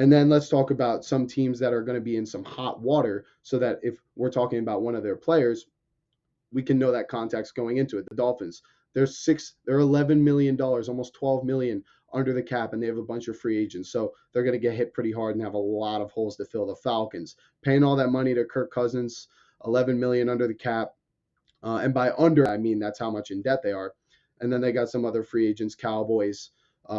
And then let's talk about some teams that are going to be in some hot water so that if we're talking about one of their players, we can know that context going into it. The Dolphins, they're $11 million, almost 12 million under the cap, and they have a bunch of free agents, so they're going to get hit pretty hard and have a lot of holes to fill. The Falcons, paying all that money to Kirk Cousins, 11 million under the cap, and by under I mean that's how much in debt they are. And then they got some other free agents, Cowboys.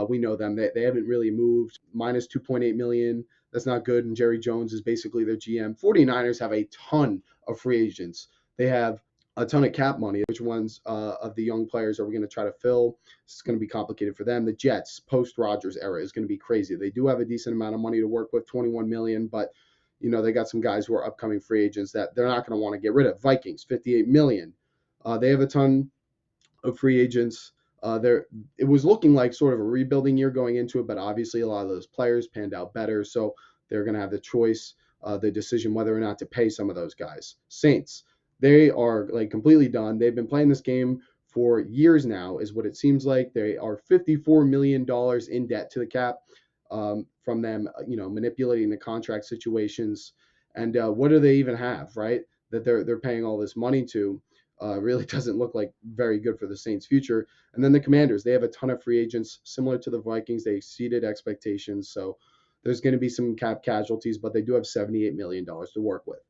We know them. They haven't really moved. Minus 2.8 million. That's not good. And Jerry Jones is basically their GM. 49ers have a ton of free agents. They have a ton of cap money. Which ones of the young players are we going to try to fill? It's going to be complicated for them. The Jets post Rodgers era is going to be crazy. They do have a decent amount of money to work with, 21 million, but they got some guys who are upcoming free agents that they're not going to want to get rid of. Vikings, 58 million. They have a ton of free agents. It was looking like sort of a rebuilding year going into it, but obviously a lot of those players panned out better, so they're going to have the choice, the decision whether or not to pay some of those guys. Saints, they are like completely done. They've been playing this game for years now, is what it seems like. They are $54 million in debt to the cap from them, manipulating the contract situations. And what do they even have, right? That they're paying all this money to. Really doesn't look like very good for the Saints' future. And then the Commanders, they have a ton of free agents, similar to the Vikings. They exceeded expectations, so there's going to be some cap casualties, but they do have $78 million to work with.